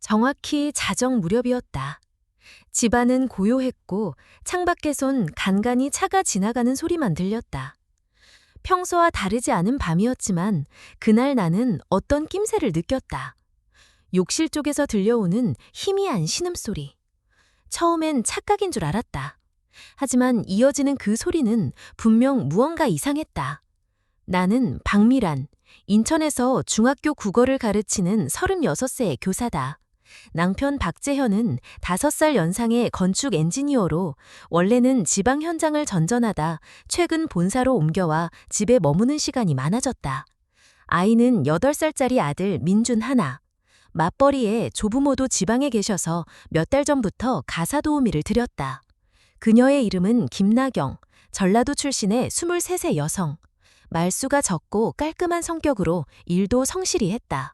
정확히 자정 무렵이었다. 집안은 고요했고 창밖에선 간간이 차가 지나가는 소리만 들렸다. 평소와 다르지 않은 밤이었지만 그날 나는 어떤 낌새를 느꼈다. 욕실 쪽에서 들려오는 희미한 신음소리. 처음엔 착각인 줄 알았다. 하지만 이어지는 그 소리는 분명 무언가 이상했다. 나는 박미란, 인천에서 중학교 국어를 가르치는 36세의 교사다. 남편 박재현은 5살 연상의 건축 엔지니어로 원래는 지방 현장을 전전하다 최근 본사로 옮겨와 집에 머무는 시간이 많아졌다. 아이는 8살짜리 아들 민준 하나. 맞벌이에 조부모도 지방에 계셔서 몇 달 전부터 가사 도우미를 들였다. 그녀의 이름은 김나경, 전라도 출신의 23세 여성. 말수가 적고 깔끔한 성격으로 일도 성실히 했다.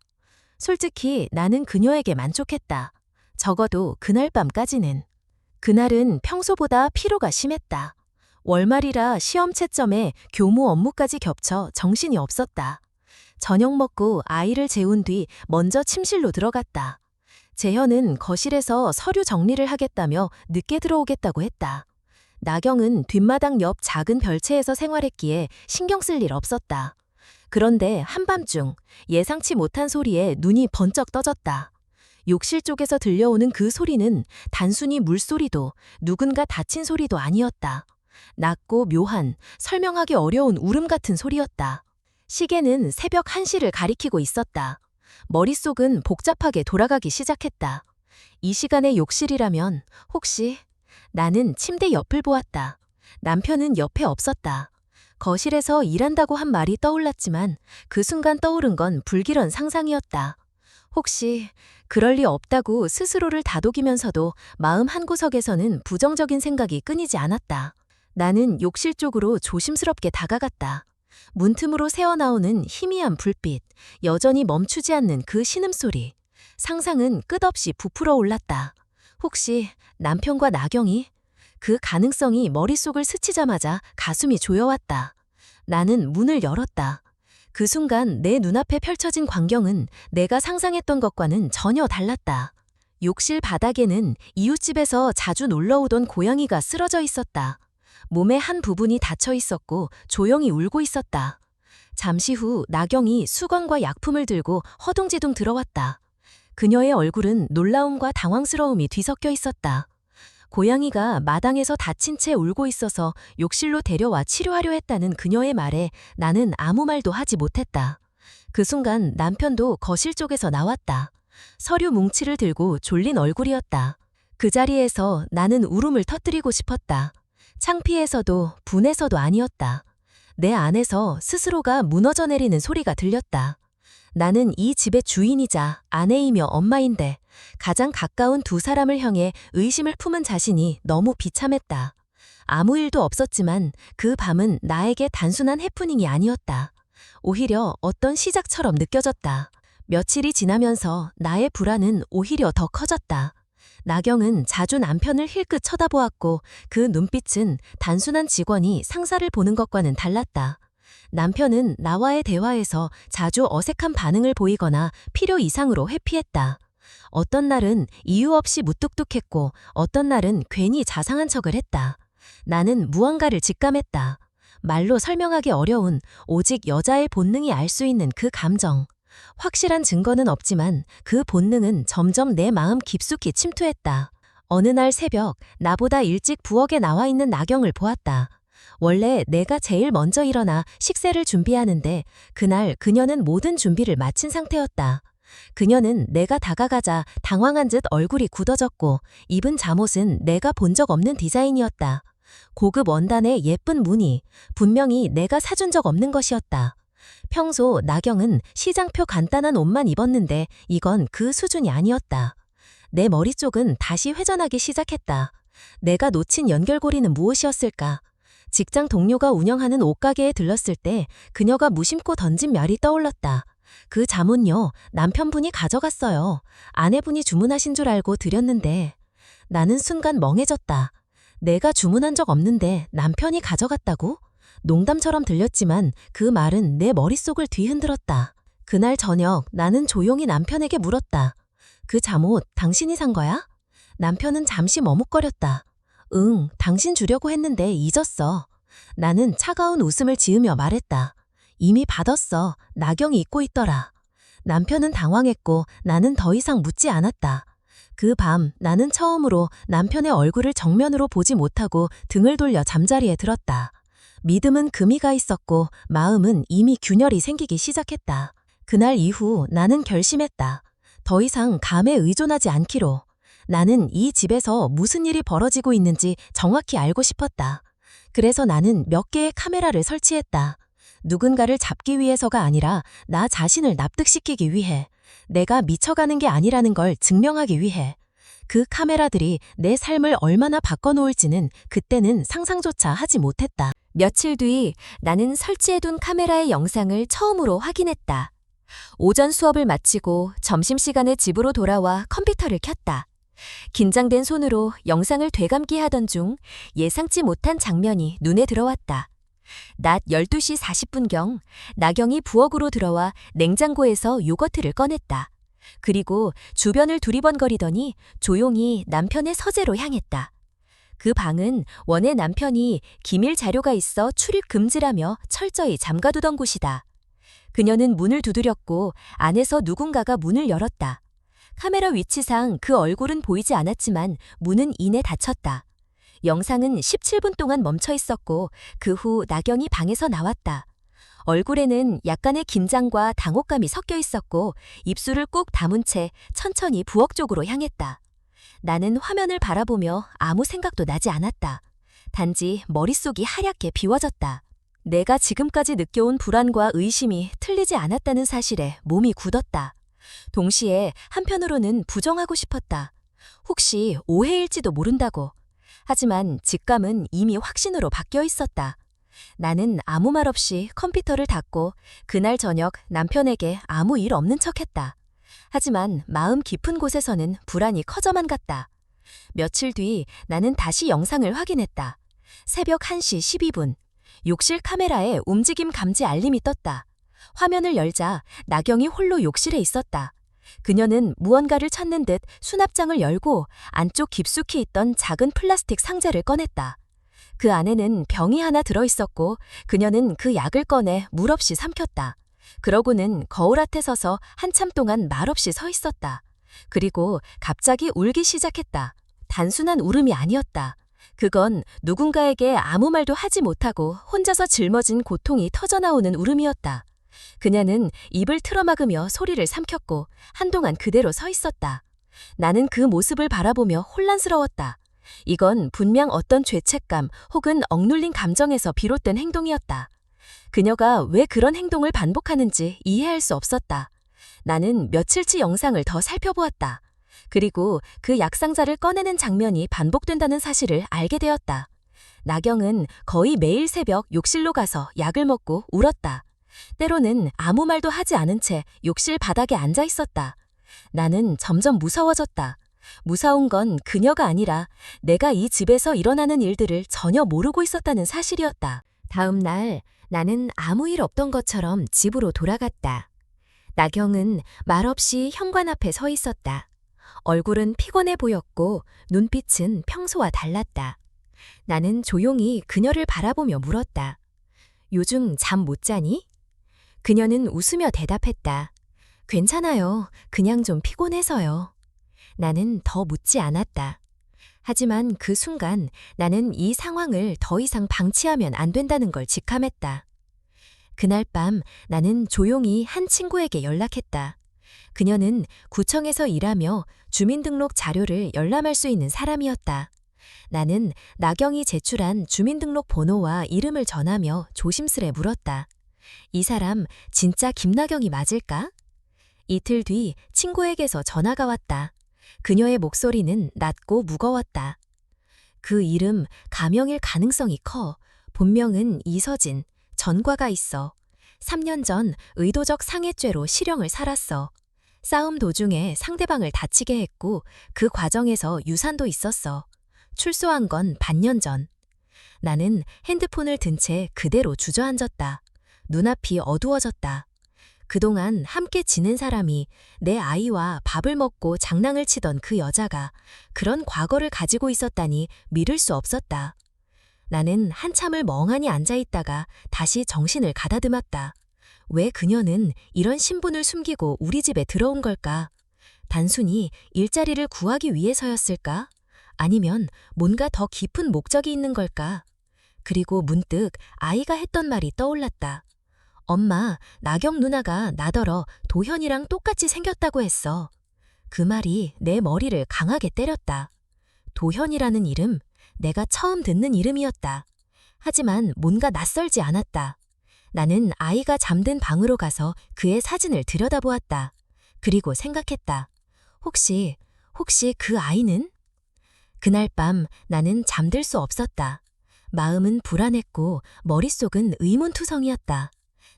솔직히 나는 그녀에게 만족했다. 적어도 그날 밤까지는. 그날은 평소보다 피로가 심했다. 월말이라 시험 채점에 교무 업무까지 겹쳐 정신이 없었다. 저녁 먹고 아이를 재운 뒤 먼저 침실로 들어갔다. 재현은 거실에서 서류 정리를 하겠다며 늦게 들어오겠다고 했다. 나경은 뒷마당 옆 작은 별채에서 생활했기에 신경 쓸 일 없었다. 그런데 한밤중 예상치 못한 소리에 눈이 번쩍 떠졌다. 욕실 쪽에서 들려오는 그 소리는 단순히 물소리도 누군가 다친 소리도 아니었다. 낮고 묘한, 설명하기 어려운 울음 같은 소리였다. 시계는 새벽 1시를 가리키고 있었다. 머릿속은 복잡하게 돌아가기 시작했다. 이 시간에 욕실이라면 혹시... 나는 침대 옆을 보았다. 남편은 옆에 없었다. 거실에서 일한다고 한 말이 떠올랐지만 그 순간 떠오른 건 불길한 상상이었다. 혹시 그럴 리 없다고 스스로를 다독이면서도 마음 한구석에서는 부정적인 생각이 끊이지 않았다. 나는 욕실 쪽으로 조심스럽게 다가갔다. 문틈으로 새어나오는 희미한 불빛, 여전히 멈추지 않는 그 신음소리. 상상은 끝없이 부풀어 올랐다. 혹시 남편과 나경이? 그 가능성이 머릿속을 스치자마자 가슴이 조여왔다. 나는 문을 열었다. 그 순간 내 눈앞에 펼쳐진 광경은 내가 상상했던 것과는 전혀 달랐다. 욕실 바닥에는 이웃집에서 자주 놀러오던 고양이가 쓰러져 있었다. 몸의 한 부분이 닫혀 있었고 조용히 울고 있었다. 잠시 후 나경이 수건과 약품을 들고 허둥지둥 들어왔다. 그녀의 얼굴은 놀라움과 당황스러움이 뒤섞여 있었다. 고양이가 마당에서 다친 채 울고 있어서 욕실로 데려와 치료하려 했다는 그녀의 말에 나는 아무 말도 하지 못했다. 그 순간 남편도 거실 쪽에서 나왔다. 서류 뭉치를 들고 졸린 얼굴이었다. 그 자리에서 나는 울음을 터뜨리고 싶었다. 창피해서도 분해서도 아니었다. 내 안에서 스스로가 무너져 내리는 소리가 들렸다. 나는 이 집의 주인이자 아내이며 엄마인데 가장 가까운 두 사람을 향해 의심을 품은 자신이 너무 비참했다. 아무 일도 없었지만 그 밤은 나에게 단순한 해프닝이 아니었다. 오히려 어떤 시작처럼 느껴졌다. 며칠이 지나면서 나의 불안은 오히려 더 커졌다. 나경은 자주 남편을 힐끗 쳐다보았고 그 눈빛은 단순한 직원이 상사를 보는 것과는 달랐다. 남편은 나와의 대화에서 자주 어색한 반응을 보이거나 필요 이상으로 회피했다. 어떤 날은 이유 없이 무뚝뚝했고 어떤 날은 괜히 자상한 척을 했다. 나는 무언가를 직감했다. 말로 설명하기 어려운 오직 여자의 본능이 알 수 있는 그 감정. 확실한 증거는 없지만 그 본능은 점점 내 마음 깊숙이 침투했다. 어느 날 새벽 나보다 일찍 부엌에 나와 있는 나경을 보았다. 원래 내가 제일 먼저 일어나 식사를 준비하는데 그날 그녀는 모든 준비를 마친 상태였다. 그녀는 내가 다가가자 당황한 듯 얼굴이 굳어졌고 입은 잠옷은 내가 본 적 없는 디자인이었다. 고급 원단의 예쁜 무늬, 분명히 내가 사준 적 없는 것이었다. 평소 나경은 시장표 간단한 옷만 입었는데 이건 그 수준이 아니었다. 내 머리 쪽은 다시 회전하기 시작했다. 내가 놓친 연결고리는 무엇이었을까? 직장 동료가 운영하는 옷가게에 들렀을 때 그녀가 무심코 던진 말이 떠올랐다. 그 잠옷요, 남편분이 가져갔어요. 아내분이 주문하신 줄 알고 드렸는데. 나는 순간 멍해졌다. 내가 주문한 적 없는데 남편이 가져갔다고? 농담처럼 들렸지만 그 말은 내 머릿속을 뒤흔들었다. 그날 저녁 나는 조용히 남편에게 물었다. 그 잠옷 당신이 산 거야? 남편은 잠시 머뭇거렸다. 응, 당신 주려고 했는데 잊었어. 나는 차가운 웃음을 지으며 말했다. 이미 받았어. 나경이 입고 있더라. 남편은 당황했고 나는 더 이상 묻지 않았다. 그 밤 나는 처음으로 남편의 얼굴을 정면으로 보지 못하고 등을 돌려 잠자리에 들었다. 믿음은 금이 가 있었고 마음은 이미 균열이 생기기 시작했다. 그날 이후 나는 결심했다. 더 이상 감에 의존하지 않기로. 나는 이 집에서 무슨 일이 벌어지고 있는지 정확히 알고 싶었다. 그래서 나는 몇 개의 카메라를 설치했다. 누군가를 잡기 위해서가 아니라 나 자신을 납득시키기 위해. 내가 미쳐가는 게 아니라는 걸 증명하기 위해. 그 카메라들이 내 삶을 얼마나 바꿔놓을지는 그때는 상상조차 하지 못했다. 며칠 뒤 나는 설치해둔 카메라의 영상을 처음으로 확인했다. 오전 수업을 마치고 점심시간에 집으로 돌아와 컴퓨터를 켰다. 긴장된 손으로 영상을 되감기 하던 중 예상치 못한 장면이 눈에 들어왔다. 낮 12시 40분경 나경이 부엌으로 들어와 냉장고에서 요거트를 꺼냈다. 그리고 주변을 두리번거리더니 조용히 남편의 서재로 향했다. 그 방은 원래 남편이 기밀 자료가 있어 출입 금지라며 철저히 잠가두던 곳이다. 그녀는 문을 두드렸고 안에서 누군가가 문을 열었다. 카메라 위치상 그 얼굴은 보이지 않았지만 문은 이내 닫혔다. 영상은 17분 동안 멈춰 있었고 그 후 나경이 방에서 나왔다. 얼굴에는 약간의 긴장과 당혹감이 섞여 있었고 입술을 꾹 다문 채 천천히 부엌 쪽으로 향했다. 나는 화면을 바라보며 아무 생각도 나지 않았다. 단지 머릿속이 하얗게 비워졌다. 내가 지금까지 느껴온 불안과 의심이 틀리지 않았다는 사실에 몸이 굳었다. 동시에 한편으로는 부정하고 싶었다. 혹시 오해일지도 모른다고. 하지만 직감은 이미 확신으로 바뀌어 있었다. 나는 아무 말 없이 컴퓨터를 닫고 그날 저녁 남편에게 아무 일 없는 척했다. 하지만 마음 깊은 곳에서는 불안이 커져만 갔다. 며칠 뒤 나는 다시 영상을 확인했다. 새벽 1시 12분. 욕실 카메라에 움직임 감지 알림이 떴다. 화면을 열자 나경이 홀로 욕실에 있었다. 그녀는 무언가를 찾는 듯 수납장을 열고 안쪽 깊숙이 있던 작은 플라스틱 상자를 꺼냈다. 그 안에는 병이 하나 들어있었고 그녀는 그 약을 꺼내 물 없이 삼켰다. 그러고는 거울 앞에 서서 한참 동안 말없이 서 있었다. 그리고 갑자기 울기 시작했다. 단순한 울음이 아니었다. 그건 누군가에게 아무 말도 하지 못하고 혼자서 짊어진 고통이 터져나오는 울음이었다. 그녀는 입을 틀어막으며 소리를 삼켰고 한동안 그대로 서 있었다. 나는 그 모습을 바라보며 혼란스러웠다. 이건 분명 어떤 죄책감 혹은 억눌린 감정에서 비롯된 행동이었다. 그녀가 왜 그런 행동을 반복하는지 이해할 수 없었다. 나는 며칠치 영상을 더 살펴보았다. 그리고 그 약상자를 꺼내는 장면이 반복된다는 사실을 알게 되었다. 나경은 거의 매일 새벽 욕실로 가서 약을 먹고 울었다. 때로는 아무 말도 하지 않은 채 욕실 바닥에 앉아 있었다. 나는 점점 무서워졌다. 무서운 건 그녀가 아니라 내가 이 집에서 일어나는 일들을 전혀 모르고 있었다는 사실이었다. 다음 날 나는 아무 일 없던 것처럼 집으로 돌아갔다. 나경은 말없이 현관 앞에 서 있었다. 얼굴은 피곤해 보였고 눈빛은 평소와 달랐다. 나는 조용히 그녀를 바라보며 물었다. 요즘 잠 못 자니? 그녀는 웃으며 대답했다. 괜찮아요. 그냥 좀 피곤해서요. 나는 더 묻지 않았다. 하지만 그 순간 나는 이 상황을 더 이상 방치하면 안 된다는 걸 직감했다. 그날 밤 나는 조용히 한 친구에게 연락했다. 그녀는 구청에서 일하며 주민등록 자료를 열람할 수 있는 사람이었다. 나는 나경이 제출한 주민등록 번호와 이름을 전하며 조심스레 물었다. 이 사람 진짜 김나경이 맞을까? 이틀 뒤 친구에게서 전화가 왔다. 그녀의 목소리는 낮고 무거웠다. 그 이름 가명일 가능성이 커. 본명은 이서진. 전과가 있어. 3년 전 의도적 상해죄로 실형을 살았어. 싸움 도중에 상대방을 다치게 했고 그 과정에서 유산도 있었어. 출소한 건 반년 전. 나는 핸드폰을 든 채 그대로 주저앉았다. 눈앞이 어두워졌다. 그동안 함께 지낸 사람이 내 아이와 밥을 먹고 장난을 치던 그 여자가 그런 과거를 가지고 있었다니 믿을 수 없었다. 나는 한참을 멍하니 앉아 있다가 다시 정신을 가다듬었다. 왜 그녀는 이런 신분을 숨기고 우리 집에 들어온 걸까? 단순히 일자리를 구하기 위해서였을까? 아니면 뭔가 더 깊은 목적이 있는 걸까? 그리고 문득 아이가 했던 말이 떠올랐다. 엄마, 나경 누나가 나더러 도현이랑 똑같이 생겼다고 했어. 그 말이 내 머리를 강하게 때렸다. 도현이라는 이름, 내가 처음 듣는 이름이었다. 하지만 뭔가 낯설지 않았다. 나는 아이가 잠든 방으로 가서 그의 사진을 들여다보았다. 그리고 생각했다. 혹시 그 아이는? 그날 밤 나는 잠들 수 없었다. 마음은 불안했고 머릿속은 의문투성이었다.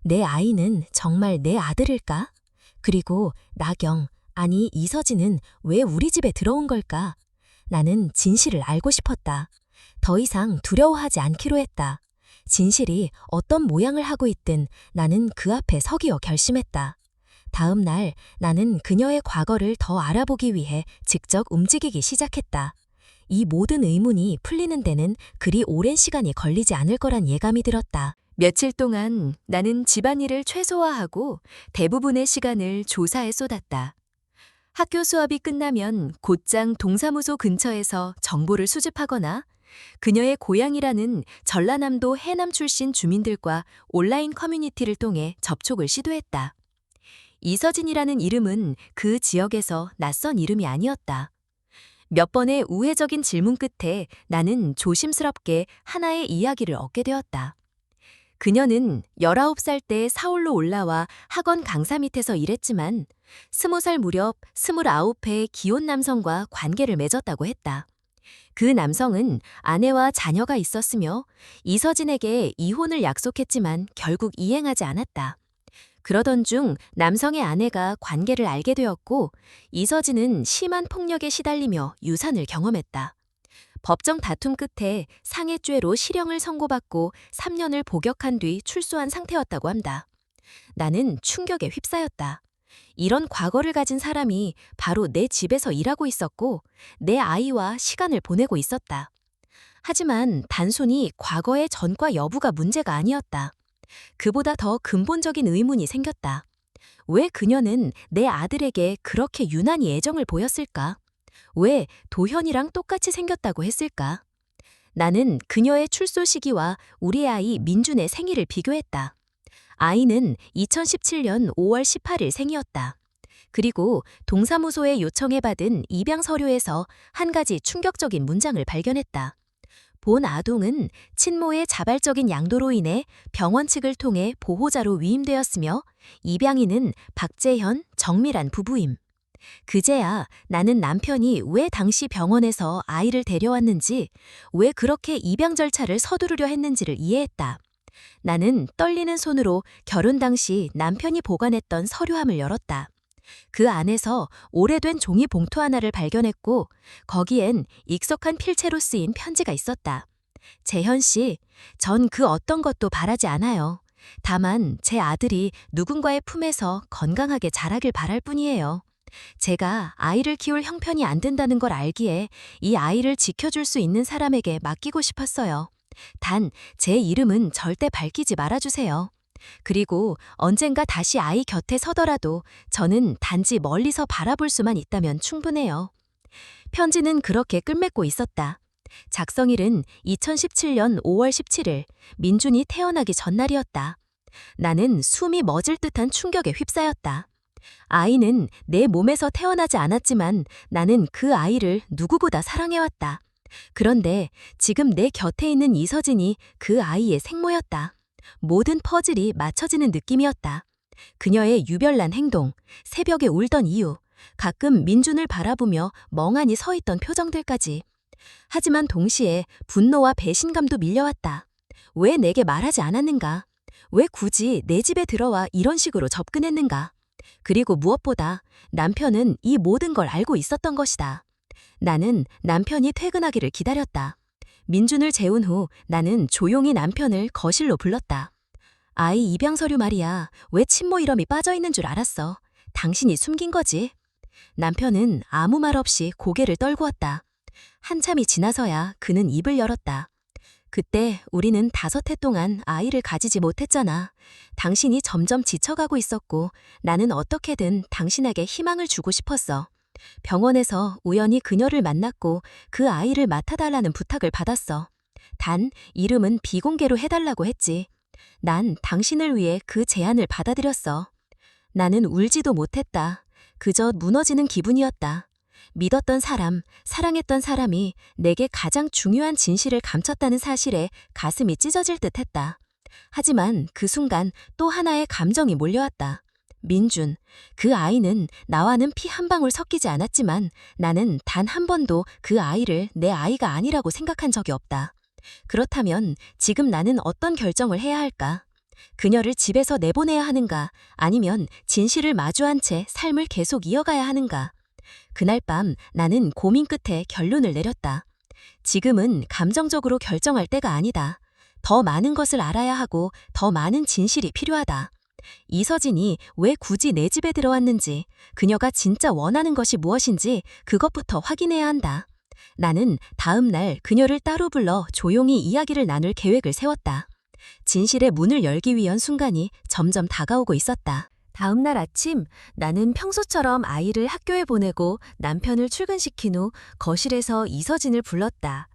내 아이는 정말 내 아들일까? 그리고 나경, 아니 이서진은 왜 우리 집에 들어온 걸까? 나는 진실을 알고 싶었다. 더 이상 두려워하지 않기로 했다. 진실이 어떤 모양을 하고 있든 나는 그 앞에 서기어 결심했다. 다음 날 나는 그녀의 과거를 더 알아보기 위해 직접 움직이기 시작했다. 이 모든 의문이 풀리는 데는 그리 오랜 시간이 걸리지 않을 거란 예감이 들었다. 며칠 동안 나는 집안일을 최소화하고 대부분의 시간을 조사에 쏟았다. 학교 수업이 끝나면 곧장 동사무소 근처에서 정보를 수집하거나 그녀의 고향이라는 전라남도 해남 출신 주민들과 온라인 커뮤니티를 통해 접촉을 시도했다. 이서진이라는 이름은 그 지역에서 낯선 이름이 아니었다. 몇 번의 우회적인 질문 끝에 나는 조심스럽게 하나의 이야기를 얻게 되었다. 그녀는 19살 때 서울로 올라와 학원 강사 밑에서 일했지만 20살 무렵 29회의 기혼 남성과 관계를 맺었다고 했다. 그 남성은 아내와 자녀가 있었으며 이서진에게 이혼을 약속했지만 결국 이행하지 않았다. 그러던 중 남성의 아내가 관계를 알게 되었고 이서진은 심한 폭력에 시달리며 유산을 경험했다. 법정 다툼 끝에 상해죄로 실형을 선고받고 3년을 복역한 뒤 출소한 상태였다고 한다. 나는 충격에 휩싸였다. 이런 과거를 가진 사람이 바로 내 집에서 일하고 있었고 내 아이와 시간을 보내고 있었다. 하지만 단순히 과거의 전과 여부가 문제가 아니었다. 그보다 더 근본적인 의문이 생겼다. 왜 그녀는 내 아들에게 그렇게 유난히 애정을 보였을까? 왜 도현이랑 똑같이 생겼다고 했을까? 나는 그녀의 출소 시기와 우리 아이 민준의 생일을 비교했다. 아이는 2017년 5월 18일 생이었다. 그리고 동사무소에 요청해 받은 입양 서류에서 한 가지 충격적인 문장을 발견했다. 본 아동은 친모의 자발적인 양도로 인해 병원 측을 통해 보호자로 위임되었으며 입양인은 박재현, 정밀한 부부임. 그제야 나는 남편이 왜 당시 병원에서 아이를 데려왔는지, 왜 그렇게 입양 절차를 서두르려 했는지를 이해했다. 나는 떨리는 손으로 결혼 당시 남편이 보관했던 서류함을 열었다. 그 안에서 오래된 종이 봉투 하나를 발견했고 거기엔 익숙한 필체로 쓰인 편지가 있었다. 재현 씨, 전 그 어떤 것도 바라지 않아요. 다만 제 아들이 누군가의 품에서 건강하게 자라길 바랄 뿐이에요. 제가 아이를 키울 형편이 안 된다는 걸 알기에 이 아이를 지켜줄 수 있는 사람에게 맡기고 싶었어요. 단, 제 이름은 절대 밝히지 말아주세요. 그리고 언젠가 다시 아이 곁에 서더라도 저는 단지 멀리서 바라볼 수만 있다면 충분해요. 편지는 그렇게 끝맺고 있었다. 작성일은 2017년 5월 17일, 민준이 태어나기 전날이었다. 나는 숨이 멎을 듯한 충격에 휩싸였다. 아이는 내 몸에서 태어나지 않았지만 나는 그 아이를 누구보다 사랑해왔다. 그런데 지금 내 곁에 있는 이서진이 그 아이의 생모였다. 모든 퍼즐이 맞춰지는 느낌이었다. 그녀의 유별난 행동, 새벽에 울던 이유, 가끔 민준을 바라보며 멍하니 서 있던 표정들까지. 하지만 동시에 분노와 배신감도 밀려왔다. 왜 내게 말하지 않았는가? 왜 굳이 내 집에 들어와 이런 식으로 접근했는가? 그리고 무엇보다 남편은 이 모든 걸 알고 있었던 것이다. 나는 남편이 퇴근하기를 기다렸다. 민준을 재운 후 나는 조용히 남편을 거실로 불렀다. 아이 입양 서류 말이야. 왜 친모 이름이 빠져 있는 줄 알았어. 당신이 숨긴 거지. 남편은 아무 말 없이 고개를 떨구었다 한참이 지나서야 그는 입을 열었다. 그때 우리는 5해 동안 아이를 가지지 못했잖아. 당신이 점점 지쳐가고 있었고 나는 어떻게든 당신에게 희망을 주고 싶었어. 병원에서 우연히 그녀를 만났고 그 아이를 맡아달라는 부탁을 받았어. 단 이름은 비공개로 해달라고 했지. 난 당신을 위해 그 제안을 받아들였어. 나는 울지도 못했다. 그저 무너지는 기분이었다. 믿었던 사람, 사랑했던 사람이 내게 가장 중요한 진실을 감췄다는 사실에 가슴이 찢어질 듯했다. 하지만 그 순간 또 하나의 감정이 몰려왔다. 민준, 그 아이는 나와는 피 한 방울 섞이지 않았지만 나는 단 한 번도 그 아이를 내 아이가 아니라고 생각한 적이 없다. 그렇다면 지금 나는 어떤 결정을 해야 할까? 그녀를 집에서 내보내야 하는가? 아니면 진실을 마주한 채 삶을 계속 이어가야 하는가? 그날 밤 나는 고민 끝에 결론을 내렸다. 지금은 감정적으로 결정할 때가 아니다. 더 많은 것을 알아야 하고 더 많은 진실이 필요하다. 이서진이 왜 굳이 내 집에 들어왔는지, 그녀가 진짜 원하는 것이 무엇인지 그것부터 확인해야 한다. 나는 다음 날 그녀를 따로 불러 조용히 이야기를 나눌 계획을 세웠다. 진실의 문을 열기 위한 순간이 점점 다가오고 있었다. 다음 날 아침 나는 평소처럼 아이를 학교에 보내고 남편을 출근시킨 후 거실에서 이서진을 불렀다.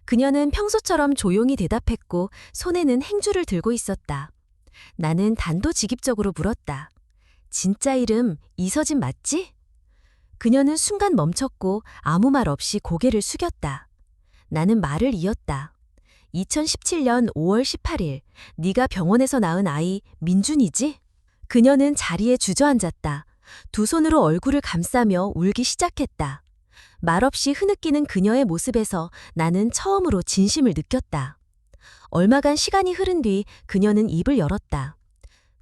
그녀는 평소처럼 조용히 대답했고 손에는 행주를 들고 있었다. 나는 단도직입적으로 물었다. 진짜 이름 이서진 맞지? 그녀는 순간 멈췄고 아무 말 없이 고개를 숙였다. 나는 말을 이었다. 2017년 5월 18일, 네가 병원에서 낳은 아이 민준이지? 그녀는 자리에 주저앉았다. 두 손으로 얼굴을 감싸며 울기 시작했다. 말없이 흐느끼는 그녀의 모습에서 나는 처음으로 진심을 느꼈다. 얼마간 시간이 흐른 뒤 그녀는 입을 열었다.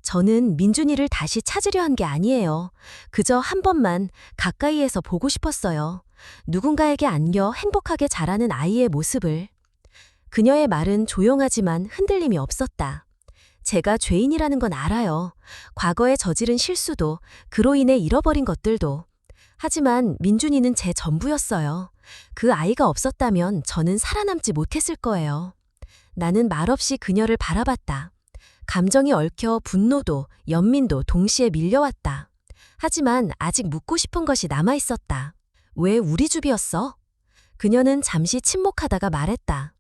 저는 민준이를 다시 찾으려 한 게 아니에요. 그저 한 번만 가까이에서 보고 싶었어요. 누군가에게 안겨 행복하게 자라는 아이의 모습을. 그녀의 말은 조용하지만 흔들림이 없었다. 제가 죄인이라는 건 알아요. 과거에 저지른 실수도, 그로 인해 잃어버린 것들도. 하지만 민준이는 제 전부였어요. 그 아이가 없었다면 저는 살아남지 못했을 거예요. 나는 말없이 그녀를 바라봤다. 감정이 얽혀 분노도, 연민도 동시에 밀려왔다. 하지만 아직 묻고 싶은 것이 남아있었다. 왜 우리 집이었어? 그녀는 잠시 침묵하다가 말했다.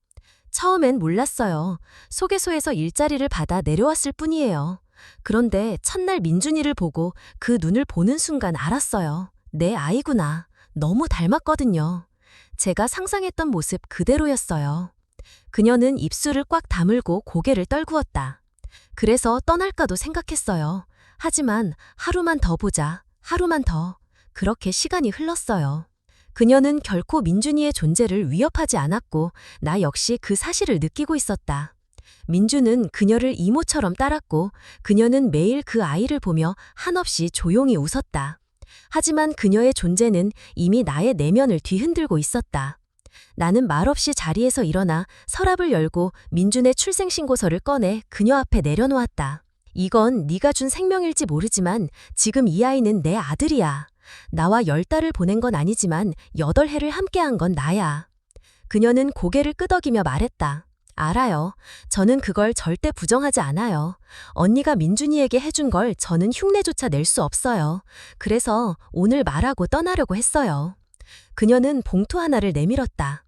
처음엔 몰랐어요. 소개소에서 일자리를 받아 내려왔을 뿐이에요. 그런데 첫날 민준이를 보고 그 눈을 보는 순간 알았어요. 내 아이구나. 너무 닮았거든요. 제가 상상했던 모습 그대로였어요. 그녀는 입술을 꽉 다물고 고개를 떨구었다. 그래서 떠날까도 생각했어요. 하지만 하루만 더 보자. 하루만 더. 그렇게 시간이 흘렀어요. 그녀는 결코 민준이의 존재를 위협하지 않았고 나 역시 그 사실을 느끼고 있었다. 민준은 그녀를 이모처럼 따랐고 그녀는 매일 그 아이를 보며 한없이 조용히 웃었다. 하지만 그녀의 존재는 이미 나의 내면을 뒤흔들고 있었다. 나는 말없이 자리에서 일어나 서랍을 열고 민준의 출생신고서를 꺼내 그녀 앞에 내려놓았다. 이건 네가 준 생명일지 모르지만 지금 이 아이는 내 아들이야. 나와 10달을 보낸 건 아니지만 8해를 함께한 건 나야. 그녀는 고개를 끄덕이며 말했다. 알아요. 저는 그걸 절대 부정하지 않아요. 언니가 민준이에게 해준 걸 저는 흉내조차 낼 수 없어요. 그래서 오늘 말하고 떠나려고 했어요. 그녀는 봉투 하나를 내밀었다.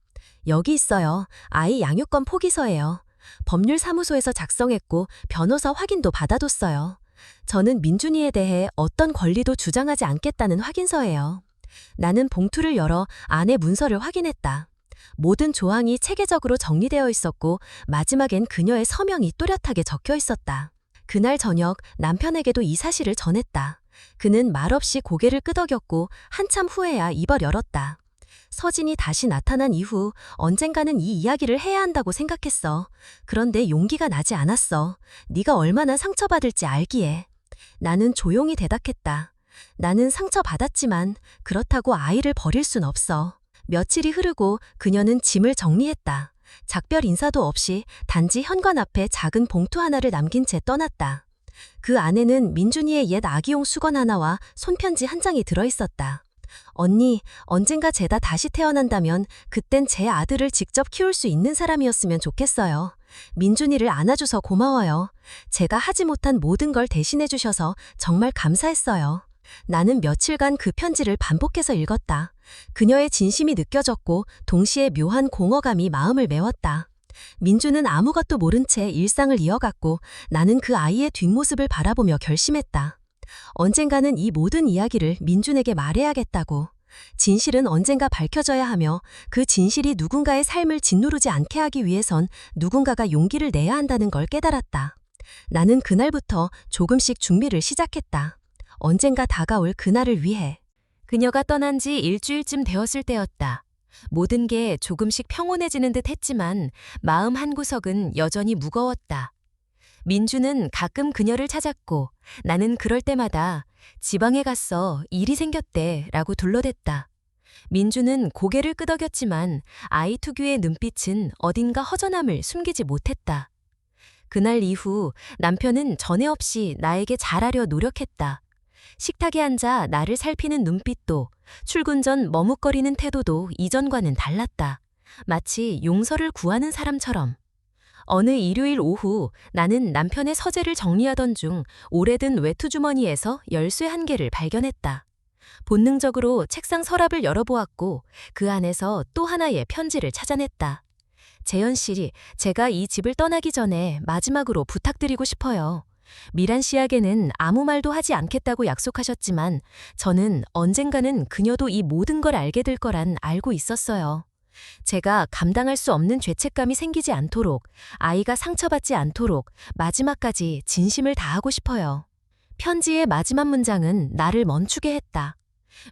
여기 있어요. 아이 양육권 포기서예요. 법률사무소에서 작성했고 변호사 확인도 받아뒀어요. 저는 민준이에 대해 어떤 권리도 주장하지 않겠다는 확인서예요. 나는 봉투를 열어 안에 문서를 확인했다. 모든 조항이 체계적으로 정리되어 있었고 마지막엔 그녀의 서명이 또렷하게 적혀 있었다. 그날 저녁 남편에게도 이 사실을 전했다. 그는 말없이 고개를 끄덕였고 한참 후에야 입을 열었다. 서진이 다시 나타난 이후 언젠가는 이 이야기를 해야 한다고 생각했어. 그런데 용기가 나지 않았어. 네가 얼마나 상처받을지 알기에. 나는 조용히 대답했다. 나는 상처받았지만 그렇다고 아이를 버릴 순 없어. 며칠이 흐르고 그녀는 짐을 정리했다. 작별 인사도 없이 단지 현관 앞에 작은 봉투 하나를 남긴 채 떠났다. 그 안에는 민준이의 옛 아기용 수건 하나와 손편지 한 장이 들어있었다. 언니, 언젠가 제가 다시 태어난다면 그땐 제 아들을 직접 키울 수 있는 사람이었으면 좋겠어요. 민준이를 안아줘서 고마워요. 제가 하지 못한 모든 걸 대신해 주셔서 정말 감사했어요. 나는 며칠간 그 편지를 반복해서 읽었다. 그녀의 진심이 느껴졌고 동시에 묘한 공허감이 마음을 메웠다. 민주는 아무것도 모른 채 일상을 이어갔고 나는 그 아이의 뒷모습을 바라보며 결심했다. 언젠가는 이 모든 이야기를 민준에게 말해야겠다고. 진실은 언젠가 밝혀져야 하며 그 진실이 누군가의 삶을 짓누르지 않게 하기 위해선 누군가가 용기를 내야 한다는 걸 깨달았다. 나는 그날부터 조금씩 준비를 시작했다. 언젠가 다가올 그날을 위해. 그녀가 떠난 지 일주일쯤 되었을 때였다. 모든 게 조금씩 평온해지는 듯 했지만 마음 한구석은 여전히 무거웠다. 민주는 가끔 그녀를 찾았고 나는 그럴 때마다 지방에 갔어, 일이 생겼대 라고 둘러댔다. 민주는 고개를 끄덕였지만 아이 특유의 눈빛은 어딘가 허전함을 숨기지 못했다. 그날 이후 남편은 전에 없이 나에게 잘하려 노력했다. 식탁에 앉아 나를 살피는 눈빛도, 출근 전 머뭇거리는 태도도 이전과는 달랐다. 마치 용서를 구하는 사람처럼. 어느 일요일 오후 나는 남편의 서재를 정리하던 중 오래된 외투 주머니에서 열쇠 한 개를 발견했다. 본능적으로 책상 서랍을 열어보았고 그 안에서 또 하나의 편지를 찾아냈다. 재현 씨, 제가 이 집을 떠나기 전에 마지막으로 부탁드리고 싶어요. 미란 씨에게는 아무 말도 하지 않겠다고 약속하셨지만 저는 언젠가는 그녀도 이 모든 걸 알게 될 거란 알고 있었어요. 제가 감당할 수 없는 죄책감이 생기지 않도록, 아이가 상처받지 않도록 마지막까지 진심을 다하고 싶어요. 편지의 마지막 문장은 나를 멈추게 했다.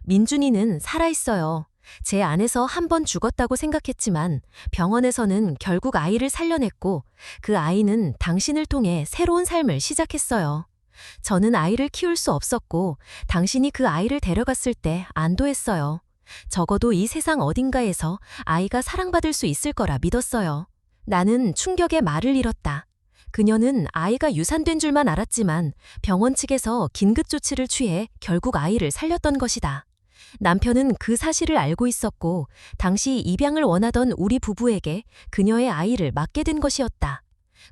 민준이는 살아있어요. 제 안에서 한 번 죽었다고 생각했지만 병원에서는 결국 아이를 살려냈고 그 아이는 당신을 통해 새로운 삶을 시작했어요. 저는 아이를 키울 수 없었고 당신이 그 아이를 데려갔을 때 안도했어요. 적어도 이 세상 어딘가에서 아이가 사랑받을 수 있을 거라 믿었어요. 나는 충격의 말을 잃었다. 그녀는 아이가 유산된 줄만 알았지만 병원 측에서 긴급 조치를 취해 결국 아이를 살렸던 것이다. 남편은 그 사실을 알고 있었고 당시 입양을 원하던 우리 부부에게 그녀의 아이를 맡게 된 것이었다.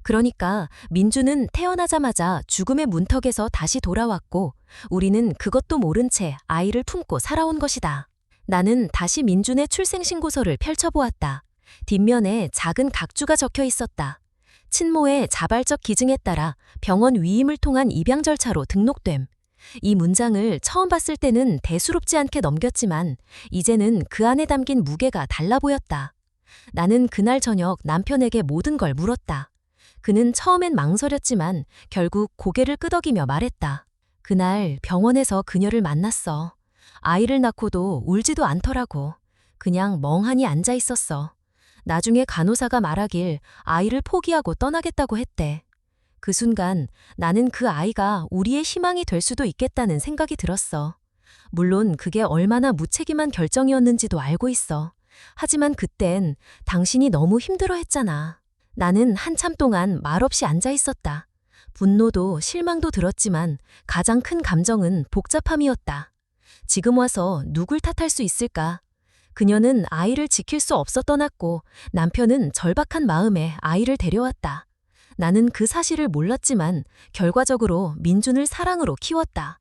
그러니까 민주는 태어나자마자 죽음의 문턱에서 다시 돌아왔고 우리는 그것도 모른 채 아이를 품고 살아온 것이다. 나는 다시 민준의 출생신고서를 펼쳐보았다. 뒷면에 작은 각주가 적혀 있었다. 친모의 자발적 기증에 따라 병원 위임을 통한 입양 절차로 등록됨. 이 문장을 처음 봤을 때는 대수롭지 않게 넘겼지만 이제는 그 안에 담긴 무게가 달라 보였다. 나는 그날 저녁 남편에게 모든 걸 물었다. 그는 처음엔 망설였지만 결국 고개를 끄덕이며 말했다. 그날 병원에서 그녀를 만났어. 아이를 낳고도 울지도 않더라고. 그냥 멍하니 앉아 있었어. 나중에 간호사가 말하길 아이를 포기하고 떠나겠다고 했대. 그 순간 나는 그 아이가 우리의 희망이 될 수도 있겠다는 생각이 들었어. 물론 그게 얼마나 무책임한 결정이었는지도 알고 있어. 하지만 그땐 당신이 너무 힘들어했잖아. 나는 한참 동안 말없이 앉아 있었다. 분노도 실망도 들었지만 가장 큰 감정은 복잡함이었다. 지금 와서 누굴 탓할 수 있을까? 그녀는 아이를 지킬 수 없어 떠났고 남편은 절박한 마음에 아이를 데려왔다. 나는 그 사실을 몰랐지만 결과적으로 민준을 사랑으로 키웠다.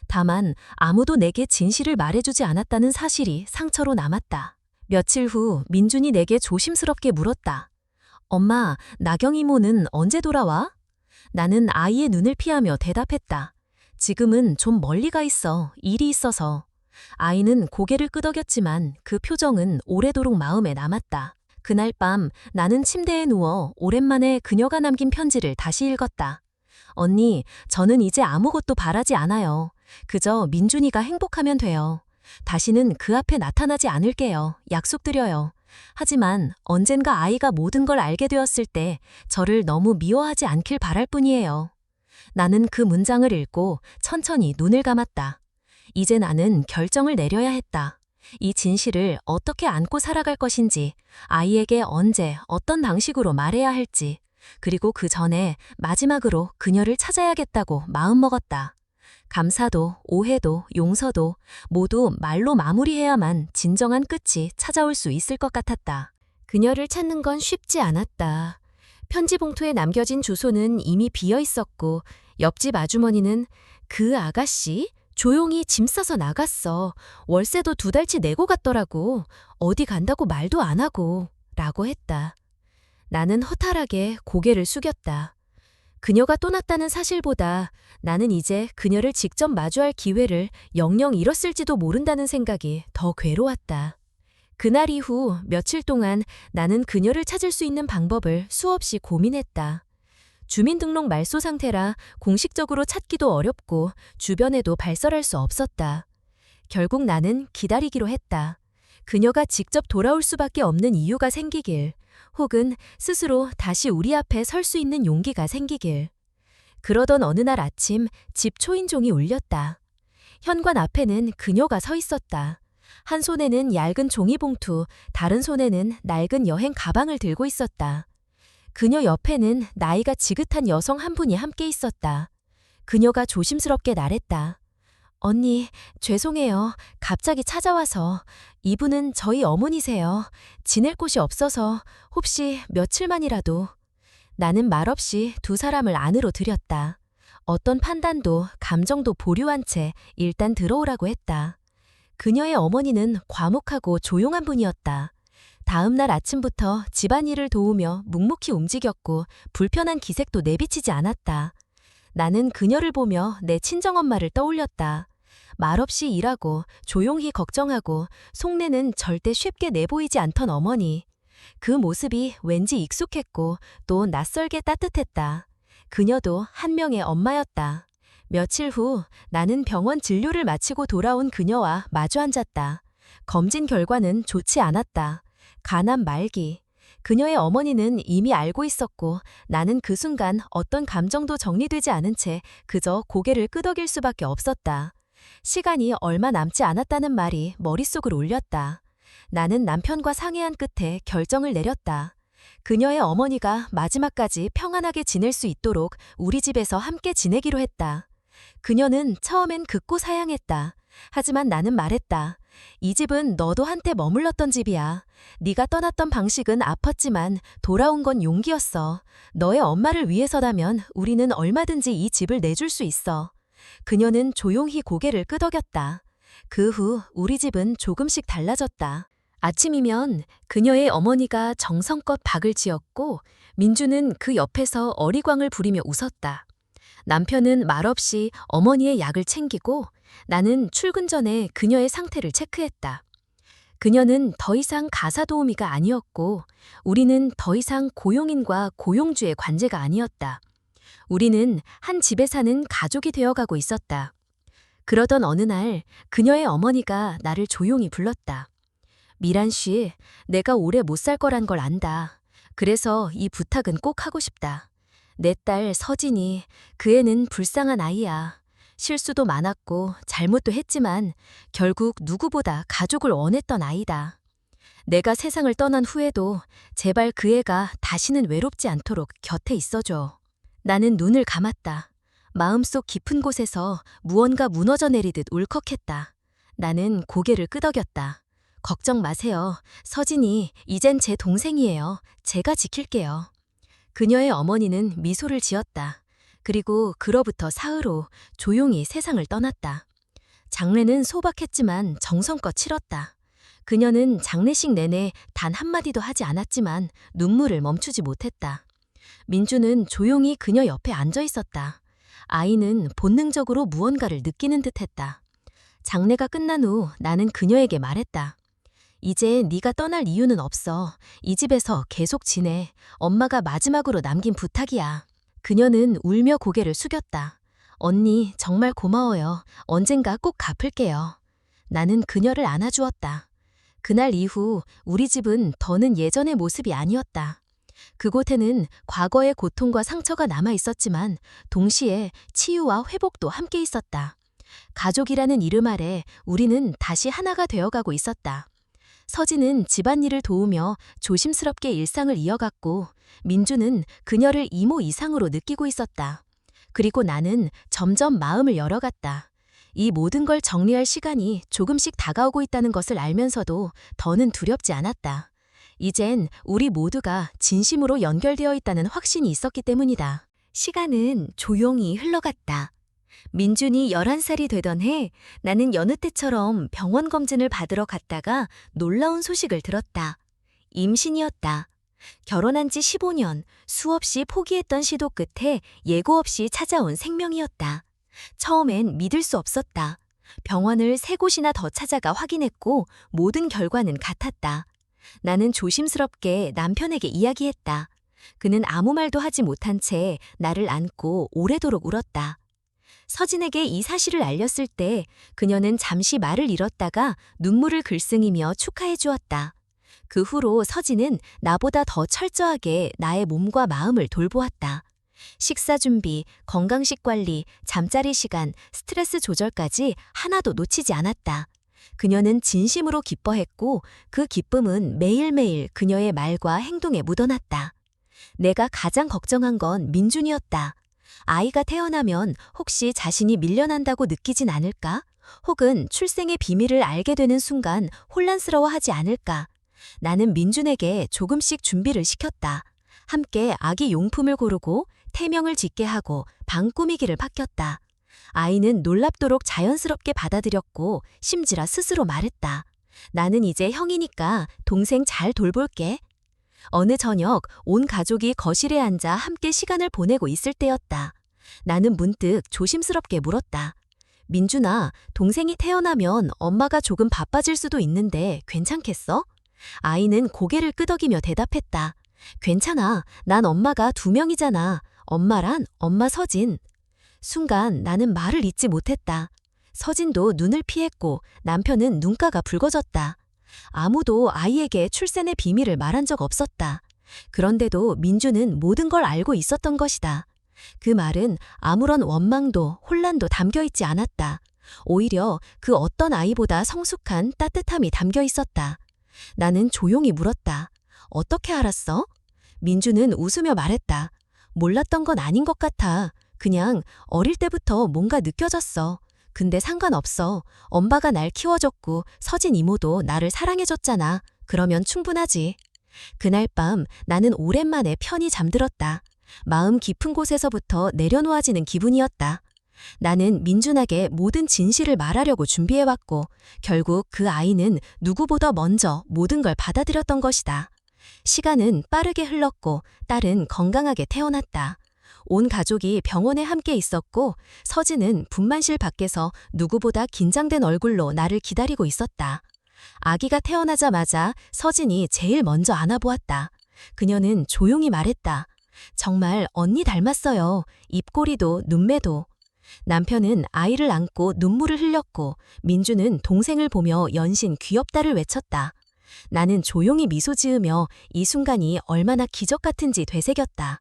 다만 아무도 내게 진실을 말해주지 않았다는 사실이 상처로 남았다. 며칠 후 민준이 내게 조심스럽게 물었다. 엄마, 나경 이모는 언제 돌아와? 나는 아이의 눈을 피하며 대답했다. 지금은 좀 멀리 가 있어. 일이 있어서. 아이는 고개를 끄덕였지만 그 표정은 오래도록 마음에 남았다. 그날 밤 나는 침대에 누워 오랜만에 그녀가 남긴 편지를 다시 읽었다. 언니, 저는 이제 아무것도 바라지 않아요. 그저 민준이가 행복하면 돼요. 다시는 그 앞에 나타나지 않을게요. 약속드려요. 하지만 언젠가 아이가 모든 걸 알게 되었을 때 저를 너무 미워하지 않길 바랄 뿐이에요. 나는 그 문장을 읽고 천천히 눈을 감았다. 이제 나는 결정을 내려야 했다. 이 진실을 어떻게 안고 살아갈 것인지, 아이에게 언제 어떤 방식으로 말해야 할지, 그리고 그 전에 마지막으로 그녀를 찾아야겠다고 마음먹었다. 감사도, 오해도, 용서도 모두 말로 마무리해야만 진정한 끝이 찾아올 수 있을 것 같았다. 그녀를 찾는 건 쉽지 않았다. 편지 봉투에 남겨진 주소는 이미 비어 있었고, 옆집 아주머니는 그 아가씨? 조용히 짐 싸서 나갔어. 월세도 2달치 내고 갔더라고. 어디 간다고 말도 안 하고. 라고 했다. 나는 허탈하게 고개를 숙였다. 그녀가 떠났다는 사실보다 나는 이제 그녀를 직접 마주할 기회를 영영 잃었을지도 모른다는 생각이 더 괴로웠다. 그날 이후 며칠 동안 나는 그녀를 찾을 수 있는 방법을 수없이 고민했다. 주민등록 말소 상태라 공식적으로 찾기도 어렵고 주변에도 발설할 수 없었다. 결국 나는 기다리기로 했다. 그녀가 직접 돌아올 수밖에 없는 이유가 생기길, 혹은 스스로 다시 우리 앞에 설 수 있는 용기가 생기길. 그러던 어느 날 아침 집 초인종이 울렸다. 현관 앞에는 그녀가 서 있었다. 한 손에는 얇은 종이봉투, 다른 손에는 낡은 여행 가방을 들고 있었다. 그녀 옆에는 나이가 지긋한 여성 한 분이 함께 있었다. 그녀가 조심스럽게 말했다. 언니, 죄송해요. 갑자기 찾아와서. 이분은 저희 어머니세요. 지낼 곳이 없어서 혹시 며칠만이라도. 나는 말없이 두 사람을 안으로 들였다. 어떤 판단도 감정도 보류한 채 일단 들어오라고 했다. 그녀의 어머니는 과묵하고 조용한 분이었다. 다음 날 아침부터 집안일을 도우며 묵묵히 움직였고 불편한 기색도 내비치지 않았다. 나는 그녀를 보며 내 친정엄마를 떠올렸다. 말없이 일하고 조용히 걱정하고 속내는 절대 쉽게 내보이지 않던 어머니. 그 모습이 왠지 익숙했고 또 낯설게 따뜻했다. 그녀도 한 명의 엄마였다. 며칠 후 나는 병원 진료를 마치고 돌아온 그녀와 마주 앉았다. 검진 결과는 좋지 않았다. 간암 말기. 그녀의 어머니는 이미 알고 있었고 나는 그 순간 어떤 감정도 정리되지 않은 채 그저 고개를 끄덕일 수밖에 없었다. 시간이 얼마 남지 않았다는 말이 머릿속을 울렸다. 나는 남편과 상의한 끝에 결정을 내렸다. 그녀의 어머니가 마지막까지 평안하게 지낼 수 있도록 우리 집에서 함께 지내기로 했다. 그녀는 처음엔 극구 사양했다. 하지만 나는 말했다. 이 집은 너도 한때 머물렀던 집이야. 네가 떠났던 방식은 아팠지만 돌아온 건 용기였어. 너의 엄마를 위해서라면 우리는 얼마든지 이 집을 내줄 수 있어. 그녀는 조용히 고개를 끄덕였다. 그 후 우리 집은 조금씩 달라졌다. 아침이면 그녀의 어머니가 정성껏 박을 지었고 민주는 그 옆에서 어리광을 부리며 웃었다. 남편은 말없이 어머니의 약을 챙기고 나는 출근 전에 그녀의 상태를 체크했다. 그녀는 더 이상 가사 도우미가 아니었고 우리는 더 이상 고용인과 고용주의 관계가 아니었다. 우리는 한 집에 사는 가족이 되어가고 있었다. 그러던 어느 날 그녀의 어머니가 나를 조용히 불렀다. 미란 씨, 내가 오래 못 살 거란 걸 안다. 그래서 이 부탁은 꼭 하고 싶다. 내 딸 서진이, 그 애는 불쌍한 아이야. 실수도 많았고 잘못도 했지만 결국 누구보다 가족을 원했던 아이다. 내가 세상을 떠난 후에도 제발 그 애가 다시는 외롭지 않도록 곁에 있어줘. 나는 눈을 감았다. 마음속 깊은 곳에서 무언가 무너져 내리듯 울컥했다. 나는 고개를 끄덕였다. 걱정 마세요. 서진이 이젠 제 동생이에요. 제가 지킬게요. 그녀의 어머니는 미소를 지었다. 그리고 그로부터 사흘 후 조용히 세상을 떠났다. 장례는 소박했지만 정성껏 치렀다. 그녀는 장례식 내내 단 한마디도 하지 않았지만 눈물을 멈추지 못했다. 민주는 조용히 그녀 옆에 앉아 있었다. 아이는 본능적으로 무언가를 느끼는 듯했다. 장례가 끝난 후 나는 그녀에게 말했다. 이제 네가 떠날 이유는 없어. 이 집에서 계속 지내. 엄마가 마지막으로 남긴 부탁이야. 그녀는 울며 고개를 숙였다. 언니, 정말 고마워요. 언젠가 꼭 갚을게요. 나는 그녀를 안아주었다. 그날 이후 우리 집은 더는 예전의 모습이 아니었다. 그곳에는 과거의 고통과 상처가 남아 있었지만 동시에 치유와 회복도 함께 있었다. 가족이라는 이름 아래 우리는 다시 하나가 되어가고 있었다. 서진은 집안일을 도우며 조심스럽게 일상을 이어갔고 민주는 그녀를 이모 이상으로 느끼고 있었다. 그리고 나는 점점 마음을 열어갔다. 이 모든 걸 정리할 시간이 조금씩 다가오고 있다는 것을 알면서도 더는 두렵지 않았다. 이젠 우리 모두가 진심으로 연결되어 있다는 확신이 있었기 때문이다. 시간은 조용히 흘러갔다. 민준이 11살이 되던 해 나는 여느 때처럼 병원 검진을 받으러 갔다가 놀라운 소식을 들었다. 임신이었다. 결혼한 지 15년, 수없이 포기했던 시도 끝에 예고 없이 찾아온 생명이었다. 처음엔 믿을 수 없었다. 병원을 3곳이나 더 찾아가 확인했고 모든 결과는 같았다. 나는 조심스럽게 남편에게 이야기했다. 그는 아무 말도 하지 못한 채 나를 안고 오래도록 울었다. 서진에게 이 사실을 알렸을 때 그녀는 잠시 말을 잃었다가 눈물을 글썽이며 축하해 주었다. 그 후로 서진은 나보다 더 철저하게 나의 몸과 마음을 돌보았다. 식사 준비, 건강식 관리, 잠자리 시간, 스트레스 조절까지 하나도 놓치지 않았다. 그녀는 진심으로 기뻐했고 그 기쁨은 매일매일 그녀의 말과 행동에 묻어났다. 내가 가장 걱정한 건 민준이었다. 아이가 태어나면 혹시 자신이 밀려난다고 느끼진 않을까? 혹은 출생의 비밀을 알게 되는 순간 혼란스러워하지 않을까? 나는 민준에게 조금씩 준비를 시켰다. 함께 아기 용품을 고르고 태명을 짓게 하고 방 꾸미기를 맡겼다. 아이는 놀랍도록 자연스럽게 받아들였고 심지어 스스로 말했다. 나는 이제 형이니까 동생 잘 돌볼게. 어느 저녁 온 가족이 거실에 앉아 함께 시간을 보내고 있을 때였다. 나는 문득 조심스럽게 물었다. 민준아, 동생이 태어나면 엄마가 조금 바빠질 수도 있는데 괜찮겠어? 아이는 고개를 끄덕이며 대답했다. 괜찮아. 난 엄마가 2명이잖아. 엄마란 엄마 서진. 순간 나는 말을 잇지 못했다. 서진도 눈을 피했고 남편은 눈가가 붉어졌다. 아무도 아이에게 출산의 비밀을 말한 적 없었다. 그런데도 민주는 모든 걸 알고 있었던 것이다. 그 말은 아무런 원망도 혼란도 담겨 있지 않았다. 오히려 그 어떤 아이보다 성숙한 따뜻함이 담겨 있었다. 나는 조용히 물었다. 어떻게 알았어? 민주는 웃으며 말했다. 몰랐던 건 아닌 것 같아. 그냥 어릴 때부터 뭔가 느껴졌어. 근데 상관없어. 엄마가 날 키워줬고 서진 이모도 나를 사랑해줬잖아. 그러면 충분하지. 그날 밤 나는 오랜만에 편히 잠들었다. 마음 깊은 곳에서부터 내려놓아지는 기분이었다. 나는 민준에게 모든 진실을 말하려고 준비해왔고 결국 그 아이는 누구보다 먼저 모든 걸 받아들였던 것이다. 시간은 빠르게 흘렀고 딸은 건강하게 태어났다. 온 가족이 병원에 함께 있었고 서진은 분만실 밖에서 누구보다 긴장된 얼굴로 나를 기다리고 있었다. 아기가 태어나자마자 서진이 제일 먼저 안아보았다. 그녀는 조용히 말했다. 정말 언니 닮았어요. 입꼬리도 눈매도. 남편은 아이를 안고 눈물을 흘렸고 민주는 동생을 보며 연신 귀엽다를 외쳤다. 나는 조용히 미소 지으며 이 순간이 얼마나 기적 같은지 되새겼다.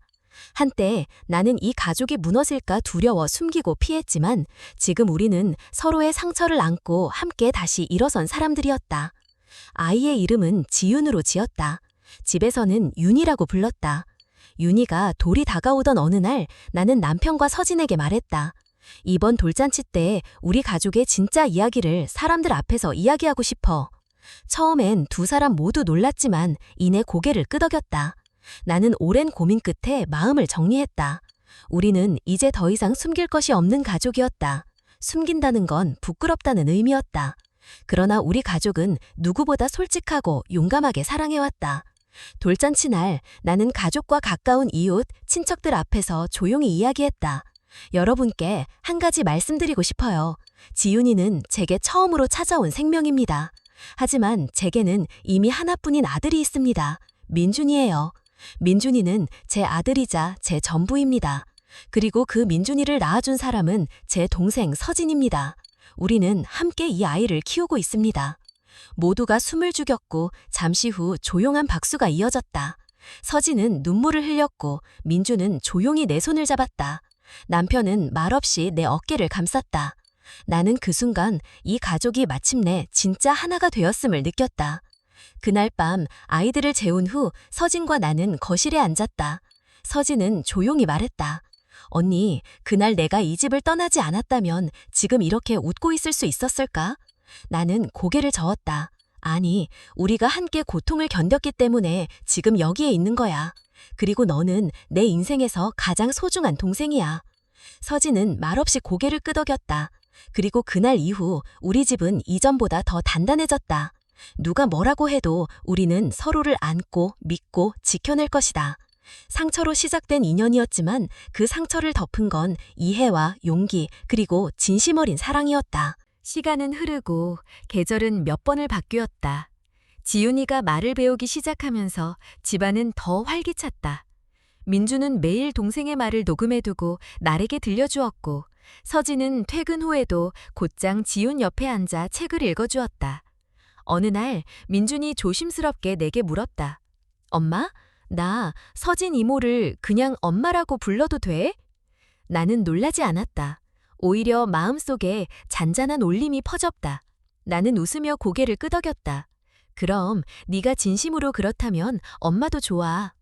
한때 나는 이 가족이 무너질까 두려워 숨기고 피했지만 지금 우리는 서로의 상처를 안고 함께 다시 일어선 사람들이었다. 아이의 이름은 지윤으로 지었다. 집에서는 윤이라고 불렀다. 윤이가 돌이 다가오던 어느 날 나는 남편과 서진에게 말했다. 이번 돌잔치 때 우리 가족의 진짜 이야기를 사람들 앞에서 이야기하고 싶어. 처음엔 두 사람 모두 놀랐지만 이내 고개를 끄덕였다. 나는 오랜 고민 끝에 마음을 정리했다. 우리는 이제 더 이상 숨길 것이 없는 가족이었다. 숨긴다는 건 부끄럽다는 의미였다. 그러나 우리 가족은 누구보다 솔직하고 용감하게 사랑해왔다. 돌잔치 날 나는 가족과 가까운 이웃, 친척들 앞에서 조용히 이야기했다. 여러분께 한 가지 말씀드리고 싶어요. 지윤이는 제게 처음으로 찾아온 생명입니다. 하지만 제게는 이미 하나뿐인 아들이 있습니다. 민준이에요. 민준이는 제 아들이자 제 전부입니다. 그리고 그 민준이를 낳아준 사람은 제 동생 서진입니다. 우리는 함께 이 아이를 키우고 있습니다. 모두가 숨을 죽였고 잠시 후 조용한 박수가 이어졌다. 서진은 눈물을 흘렸고 민준은 조용히 내 손을 잡았다. 남편은 말없이 내 어깨를 감쌌다. 나는 그 순간 이 가족이 마침내 진짜 하나가 되었음을 느꼈다. 그날 밤 아이들을 재운 후 서진과 나는 거실에 앉았다. 서진은 조용히 말했다. 언니, 그날 내가 이 집을 떠나지 않았다면 지금 이렇게 웃고 있을 수 있었을까? 나는 고개를 저었다. 아니, 우리가 함께 고통을 견뎠기 때문에 지금 여기에 있는 거야. 그리고 너는 내 인생에서 가장 소중한 동생이야. 서진은 말없이 고개를 끄덕였다. 그리고 그날 이후 우리 집은 이전보다 더 단단해졌다. 누가 뭐라고 해도 우리는 서로를 안고 믿고 지켜낼 것이다. 상처로 시작된 인연이었지만 그 상처를 덮은 건 이해와 용기 그리고 진심 어린 사랑이었다. 시간은 흐르고 계절은 몇 번을 바뀌었다. 지윤이가 말을 배우기 시작하면서 집안은 더 활기찼다. 민주는 매일 동생의 말을 녹음해두고 나에게 들려주었고 서진은 퇴근 후에도 곧장 지윤 옆에 앉아 책을 읽어주었다. 어느 날 민준이 조심스럽게 내게 물었다. 엄마, 나 서진 이모를 그냥 엄마라고 불러도 돼? 나는 놀라지 않았다. 오히려 마음속에 잔잔한 울림이 퍼졌다. 나는 웃으며 고개를 끄덕였다. 그럼 네가 진심으로 그렇다면 엄마도 좋아.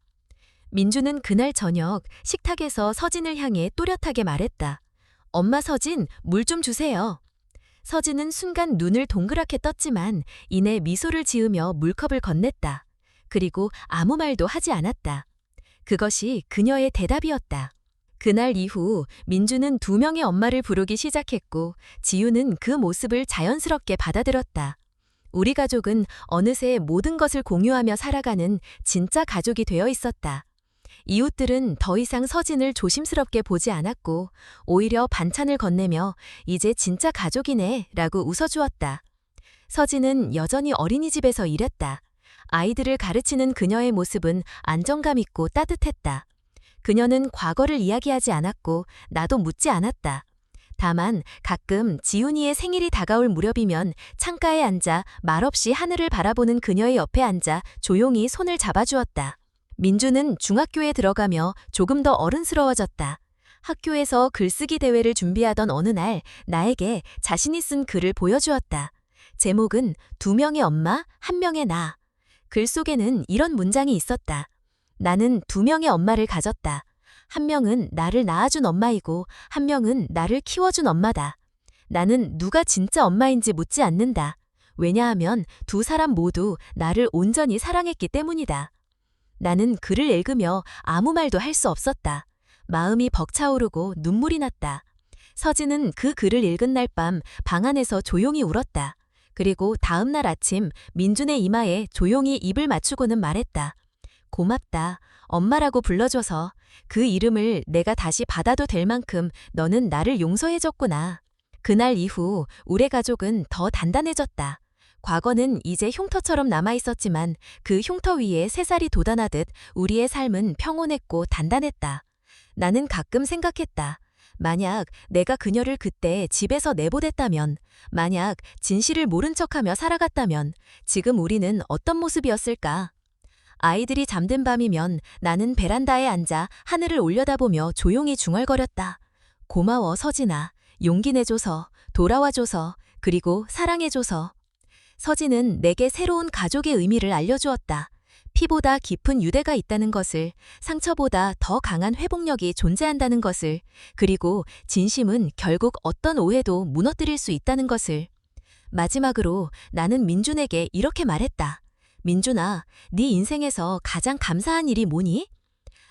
민주는 그날 저녁 식탁에서 서진을 향해 또렷하게 말했다. 엄마 서진, 물 좀 주세요. 서진은 순간 눈을 동그랗게 떴지만 이내 미소를 지으며 물컵을 건넸다. 그리고 아무 말도 하지 않았다. 그것이 그녀의 대답이었다. 그날 이후 민주는 2명의 엄마를 부르기 시작했고 지유는 그 모습을 자연스럽게 받아들였다. 우리 가족은 어느새 모든 것을 공유하며 살아가는 진짜 가족이 되어 있었다. 이웃들은 더 이상 서진을 조심스럽게 보지 않았고 오히려 반찬을 건네며 이제 진짜 가족이네 라고 웃어주었다. 서진은 여전히 어린이집에서 일했다. 아이들을 가르치는 그녀의 모습은 안정감 있고 따뜻했다. 그녀는 과거를 이야기하지 않았고 나도 묻지 않았다. 다만 가끔 지훈이의 생일이 다가올 무렵이면 창가에 앉아 말없이 하늘을 바라보는 그녀의 옆에 앉아 조용히 손을 잡아주었다. 민주는 중학교에 들어가며 조금 더 어른스러워졌다. 학교에서 글쓰기 대회를 준비하던 어느 날 나에게 자신이 쓴 글을 보여주었다. 제목은 2명의 엄마, 1명의 나. 글 속에는 이런 문장이 있었다. 나는 2명의 엄마를 가졌다. 1명은 나를 낳아준 엄마이고 1명은 나를 키워준 엄마다. 나는 누가 진짜 엄마인지 묻지 않는다. 왜냐하면 2사람 모두 나를 온전히 사랑했기 때문이다. 나는 글을 읽으며 아무 말도 할 수 없었다. 마음이 벅차오르고 눈물이 났다. 서진은 그 글을 읽은 날 밤 방 안에서 조용히 울었다. 그리고 다음 날 아침 민준의 이마에 조용히 입을 맞추고는 말했다. 고맙다. 엄마라고 불러줘서 그 이름을 내가 다시 받아도 될 만큼 너는 나를 용서해줬구나. 그날 이후 우리 가족은 더 단단해졌다. 과거는 이제 흉터처럼 남아있었지만 그 흉터 위에 새살이 돋아나듯 우리의 삶은 평온했고 단단했다. 나는 가끔 생각했다. 만약 내가 그녀를 그때 집에서 내보냈다면, 만약 진실을 모른 척하며 살아갔다면 지금 우리는 어떤 모습이었을까? 아이들이 잠든 밤이면 나는 베란다에 앉아 하늘을 올려다보며 조용히 중얼거렸다. 고마워 서진아. 용기 내줘서, 돌아와줘서, 그리고 사랑해줘서. 서진은 내게 새로운 가족의 의미를 알려주었다. 피보다 깊은 유대가 있다는 것을, 상처보다 더 강한 회복력이 존재한다는 것을, 그리고 진심은 결국 어떤 오해도 무너뜨릴 수 있다는 것을. 마지막으로 나는 민준에게 이렇게 말했다. 민준아, 네 인생에서 가장 감사한 일이 뭐니?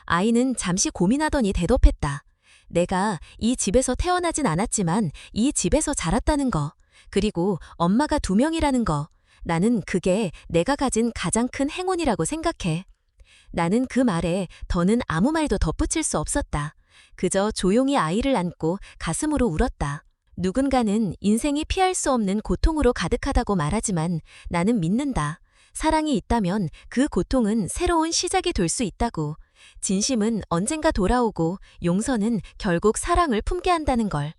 아이는 잠시 고민하더니 대답했다. 내가 이 집에서 태어나진 않았지만 이 집에서 자랐다는 거, 그리고 엄마가 2명이라는 거. 나는 그게 내가 가진 가장 큰 행운이라고 생각해. 나는 그 말에 더는 아무 말도 덧붙일 수 없었다. 그저 조용히 아이를 안고 가슴으로 울었다. 누군가는 인생이 피할 수 없는 고통으로 가득하다고 말하지만 나는 믿는다. 사랑이 있다면 그 고통은 새로운 시작이 될 수 있다고. 진심은 언젠가 돌아오고 용서는 결국 사랑을 품게 한다는 걸.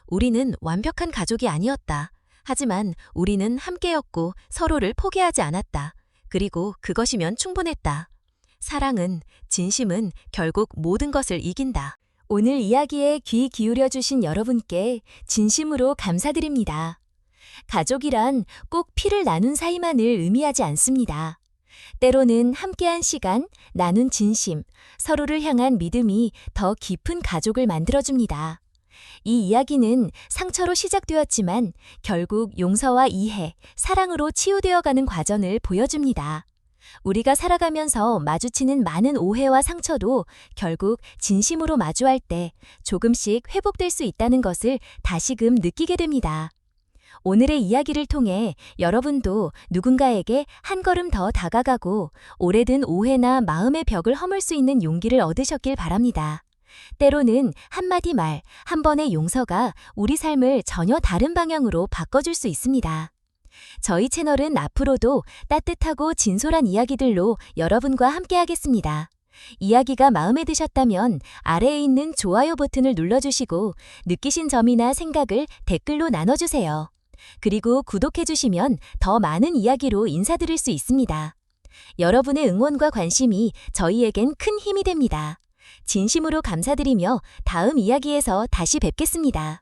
우리는 완벽한 가족이 아니었다. 하지만 우리는 함께였고 서로를 포기하지 않았다. 그리고 그것이면 충분했다. 사랑은, 진심은 결국 모든 것을 이긴다. 오늘 이야기에 귀 기울여 주신 여러분께 진심으로 감사드립니다. 가족이란 꼭 피를 나눈 사이만을 의미하지 않습니다. 때로는 함께한 시간, 나눈 진심, 서로를 향한 믿음이 더 깊은 가족을 만들어줍니다. 이 이야기는 상처로 시작되었지만 결국 용서와 이해, 사랑으로 치유되어가는 과정을 보여줍니다. 우리가 살아가면서 마주치는 많은 오해와 상처도 결국 진심으로 마주할 때 조금씩 회복될 수 있다는 것을 다시금 느끼게 됩니다. 오늘의 이야기를 통해 여러분도 누군가에게 한 걸음 더 다가가고 오래된 오해나 마음의 벽을 허물 수 있는 용기를 얻으셨길 바랍니다. 때로는 한마디 말, 한 번의 용서가 우리 삶을 전혀 다른 방향으로 바꿔줄 수 있습니다. 저희 채널은 앞으로도 따뜻하고 진솔한 이야기들로 여러분과 함께하겠습니다. 이야기가 마음에 드셨다면 아래에 있는 좋아요 버튼을 눌러주시고 느끼신 점이나 생각을 댓글로 나눠주세요. 그리고 구독해주시면 더 많은 이야기로 인사드릴 수 있습니다. 여러분의 응원과 관심이 저희에겐 큰 힘이 됩니다. 진심으로 감사드리며 다음 이야기에서 다시 뵙겠습니다.